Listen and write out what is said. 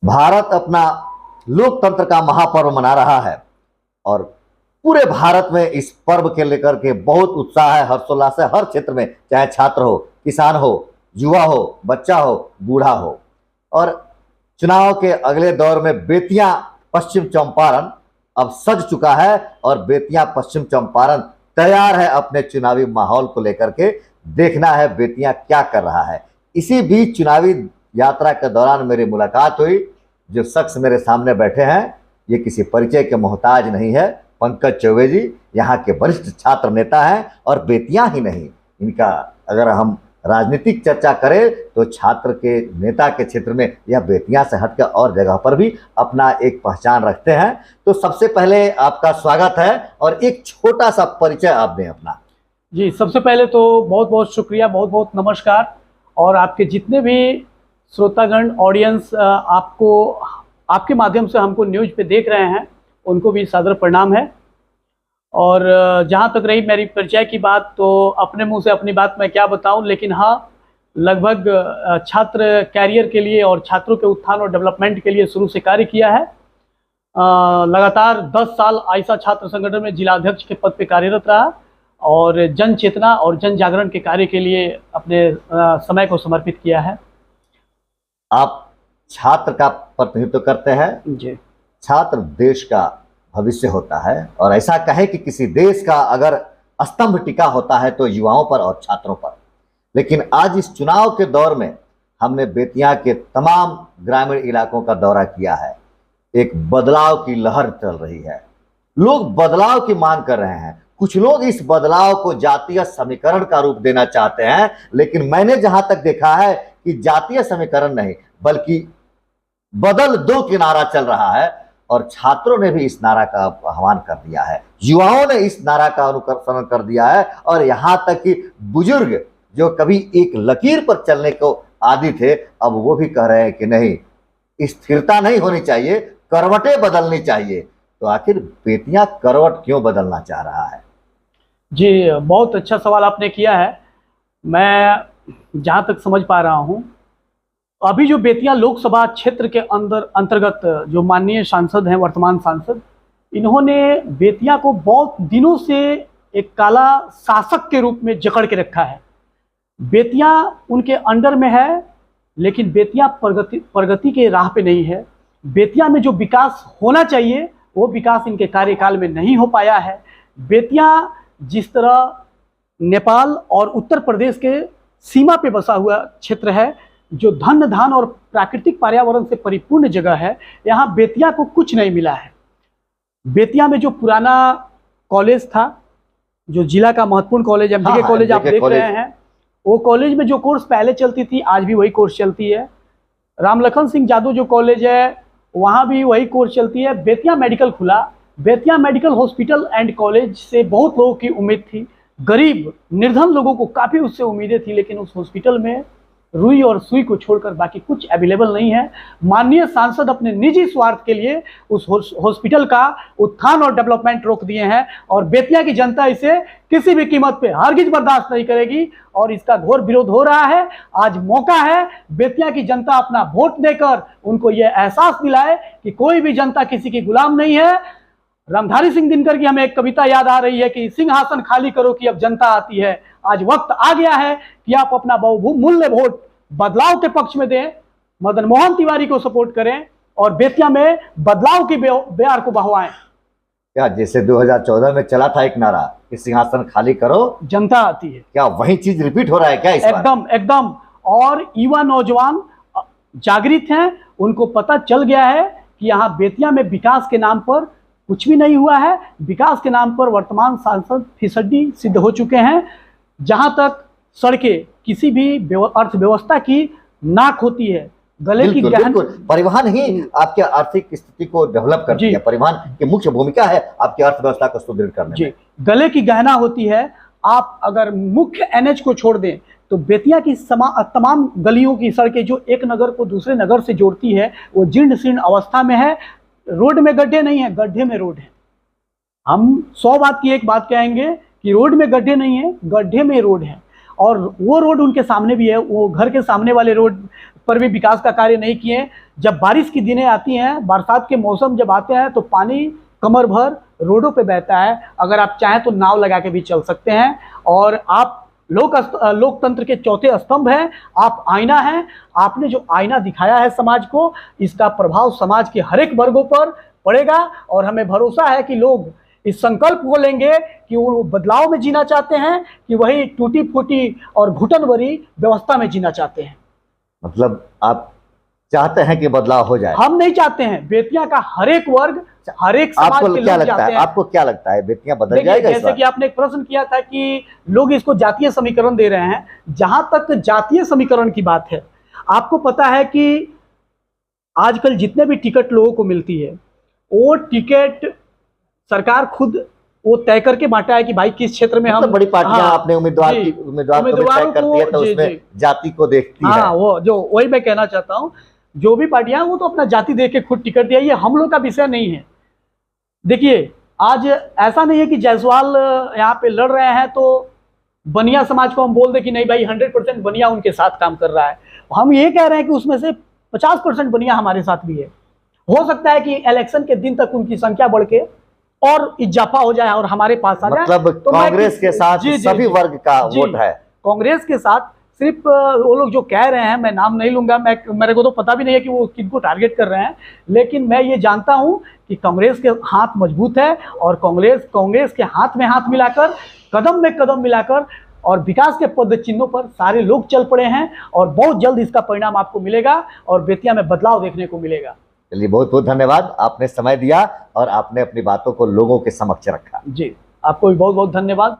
भारत अपना लोकतंत्र का महापर्व मना रहा है और पूरे भारत में इस पर्व के लेकर के बहुत उत्साह है, हर्षोल्लास है। हर क्षेत्र में, चाहे छात्र हो, किसान हो, युवा हो, बच्चा हो, बूढ़ा हो। और चुनाव के अगले दौर में बेतिया पश्चिम चंपारण अब सज चुका है और बेतिया पश्चिम चंपारण तैयार है अपने चुनावी माहौल को लेकर के। देखना है बेतिया क्या कर रहा है। इसी बीच चुनावी यात्रा के दौरान मेरी मुलाकात हुई। जो शख्स मेरे सामने बैठे हैं ये किसी परिचय के मोहताज नहीं है। पंकज चौबे जी यहाँ के वरिष्ठ छात्र नेता हैं और बेतिया ही नहीं, इनका अगर हम राजनीतिक चर्चा करें तो छात्र के नेता के क्षेत्र में यह बेतिया से हटकर और जगह पर भी अपना एक पहचान रखते हैं। तो सबसे पहले आपका स्वागत है और एक छोटा सा परिचय आप दें अपना। जी, सबसे पहले तो बहुत बहुत शुक्रिया, बहुत बहुत नमस्कार। और आपके जितने भी श्रोतागण, ऑडियंस आपको आपके माध्यम से हमको न्यूज़ पे देख रहे हैं, उनको भी सादर प्रणाम है। और जहाँ तक रही मेरी परिचय की बात, तो अपने मुंह से अपनी बात मैं क्या बताऊं, लेकिन हाँ, लगभग छात्र कैरियर के लिए और छात्रों के उत्थान और डेवलपमेंट के लिए शुरू से कार्य किया है। लगातार 10 साल आइसा छात्र संगठन में जिलाध्यक्ष के पद पे कार्यरत रहा और जन चेतना और जन जागरण के कार्य के लिए अपने समय को समर्पित किया है। आप छात्र का प्रतिनिधित्व करते हैं जी। छात्र देश का भविष्य होता है और ऐसा कहे कि किसी देश का अगर स्तंभ टिका होता है तो युवाओं पर और छात्रों पर। लेकिन आज इस चुनाव के दौर में हमने बेतिया के तमाम ग्रामीण इलाकों का दौरा किया है। एक बदलाव की लहर चल रही है, लोग बदलाव की मांग कर रहे हैं। कुछ लोग इस बदलाव को जातीय समीकरण का रूप देना चाहते हैं, लेकिन मैंने जहां तक देखा है कि जातीय समीकरण नहीं बल्कि बदल दो के नारा चल रहा है और छात्रों ने भी इस नारा का आह्वान कर दिया है, युवाओं ने इस नारा का अनुसरण कर दिया है। और यहाँ तक कि बुजुर्ग जो कभी एक लकीर पर चलने को आदी थे, अब वो भी कह रहे हैं कि नहीं, स्थिरता नहीं होनी चाहिए, करवटें बदलनी चाहिए। तो आखिर बेतिया करवट क्यों बदलना चाह रहा है? जी, बहुत अच्छा सवाल आपने किया है। मैं जहाँ तक समझ पा रहा हूँ, अभी जो बेतिया लोकसभा क्षेत्र के अंतर्गत जो माननीय सांसद हैं, वर्तमान सांसद, इन्होंने बेतिया को बहुत दिनों से एक काला शासक के रूप में जकड़ के रखा है। बेतिया उनके अंडर में है, लेकिन बेतिया प्रगति के राह पे नहीं है। बेतिया में जो विकास होना चाहिए वो विकास इनके कार्यकाल में नहीं हो पाया है। बेतिया जिस तरह नेपाल और उत्तर प्रदेश के सीमा पे बसा हुआ क्षेत्र है, जो धन धान और प्राकृतिक पर्यावरण से परिपूर्ण जगह है, यहाँ बेतिया को कुछ नहीं मिला है। बेतिया में जो पुराना कॉलेज था, जो जिला का महत्वपूर्ण कॉलेज, एमजीके कॉलेज आप देख रहे हैं, वो कॉलेज में जो कोर्स पहले चलती थी आज भी वही कोर्स चलती है। रामलखन सिंह यादव जो कॉलेज है वहाँ भी वही कोर्स चलती है। बेतिया मेडिकल खुला, Bettiah medical hospital and college से बहुत लोगों की उम्मीद थी, गरीब निर्धन लोगों को काफ़ी उससे उम्मीदें थी, लेकिन उस हॉस्पिटल में रुई और सुई को छोड़कर बाकी कुछ अवेलेबल नहीं है। माननीय सांसद अपने निजी स्वार्थ के लिए उस हॉस्पिटल का उत्थान और डेवलपमेंट रोक दिए हैं और बेतिया की जनता इसे किसी भी कीमत पे हरगिज बर्दाश्त नहीं करेगी और इसका घोर विरोध हो रहा है। आज मौका है बेतिया की जनता अपना वोट देकर उनको यह एहसास दिलाए कि कोई भी जनता किसी की गुलाम नहीं है। रामधारी सिंह दिनकर की हमें एक कविता याद आ रही है कि सिंहासन खाली करो कि अब जनता आती है। आज वक्त आ गया है कि आप अपना बहुमूल्य वोट बदलाव के पक्ष में दें, मदन मोहन तिवारी को सपोर्ट करें और बेतिया में बदलाव की बयार को बहवाएं। क्या जैसे 2014 में चला था एक नारा कि सिंहासन खाली करो जनता आती है, क्या वही चीज रिपीट हो रहा है क्या इस बार? एकदम एकदम। और युवा नौजवान जागृत हैं, उनको पता चल गया है कि यहाँ बेतिया में विकास के नाम पर कुछ भी नहीं हुआ है। विकास के नाम पर वर्तमान सांसद फिसड्डी सिद्ध हो चुके हैं। जहां तक सड़कें किसी भी अर्थव्यवस्था की नाक होती है, गले की गहन परिवहन ही आपके आर्थिक स्थिति को डेवलप करती है। परिवहन की मुख्य भूमिका है आपकी अर्थव्यवस्था को सुदृढ़ करने में। गले की गहना होती है। आप अगर मुख्य एनएच को छोड़ दें तो बेतिया की तमाम गलियों की सड़कें जो एक नगर को दूसरे नगर से जोड़ती है वो जीर्ण शीर्ण अवस्था में है। रोड में गड्ढे नहीं है, गड्ढे में रोड है। हम 100 बात की एक बात कहेंगे कि रोड में गड्ढे नहीं है, गड्ढे में रोड है। और वो रोड उनके सामने भी है, वो घर के सामने वाले रोड पर भी विकास का कार्य नहीं किए। जब बारिश की दिनें आती हैं, बरसात के मौसम जब आते हैं तो पानी कमर भर रोडों पे बहता है। अगर आप चाहें तो नाव लगा के भी चल सकते हैं। और आप लोकतंत्र के चौथे स्तंभ हैं, आप आईना हैं। आपने जो आईना दिखाया है समाज को, इसका प्रभाव समाज के हर एक वर्गों पर पड़ेगा। और हमें भरोसा है कि लोग इस संकल्प को लेंगे कि वो बदलाव में जीना चाहते हैं, कि वही टूटी फूटी और घुटन भरी व्यवस्था में जीना चाहते हैं। मतलब आप चाहते हैं कि बदलाव हो जाए? हम नहीं चाहते हैं, बेतिया का हर एक वर्ग, हर एक समाज आपको के क्या लोग लगता चाहते है, हैं। आपको क्या लगता है बेतिया बदल देखिए, जाएगा इस जैसे बार? कि आपने एक प्रश्न किया था कि लोग इसको जातीय समीकरण दे रहे हैं। जहां तक जातीय समीकरण की बात है, आपको पता है कि आजकल जितने भी टिकट लोगों को मिलती है, वो टिकट सरकार खुद वो तय करके बांटा है कि भाई किस क्षेत्र में मतलब हम बड़ी पार्टियां हाँ, अपने उम्मीदवार जी, को भी तय उम्मीदवारों करती है, तो को, जी, उसमें जी। जाति को देखती है। हाँ, वो जो वही मैं कहना चाहता हूँ, जो भी पार्टियां हैं वो तो अपना जाति देख के खुद टिकट दिया। ये हम लोग का विषय नहीं है। देखिए, आज ऐसा नहीं है कि जायसवाल यहाँ पे लड़ रहे हैं तो बनिया समाज को हम बोल दे कि नहीं भाई 100% बनिया उनके साथ काम कर रहा है। हम ये कह रहे हैं कि उसमें से 50% बनिया हमारे साथ भी है। हो सकता है कि इलेक्शन के दिन तक उनकी संख्या बढ़ के और इजाफा हो जाए और हमारे पास आ जाए। मतलब तो कांग्रेस के साथ जी, जी, सभी जी, वर्ग का जी, वोट है। कांग्रेस के साथ सिर्फ वो लोग जो कह रहे हैं, मैं नाम नहीं लूंगा, मेरे को तो पता भी नहीं है कि वो किनको टारगेट कर रहे हैं, लेकिन मैं ये जानता हूं कि कांग्रेस के हाथ मजबूत है और कांग्रेस के हाथ में हाथ मिलाकर, कदम में कदम मिलाकर और विकास के पद चिन्हों पर सारे लोग चल पड़े हैं। और बहुत जल्द इसका परिणाम आपको मिलेगा और बेतिया में बदलाव देखने को मिलेगा। चलिए, बहुत बहुत धन्यवाद, आपने समय दिया और आपने अपनी बातों को लोगों के समक्ष रखा। जी, आपको भी बहुत बहुत धन्यवाद।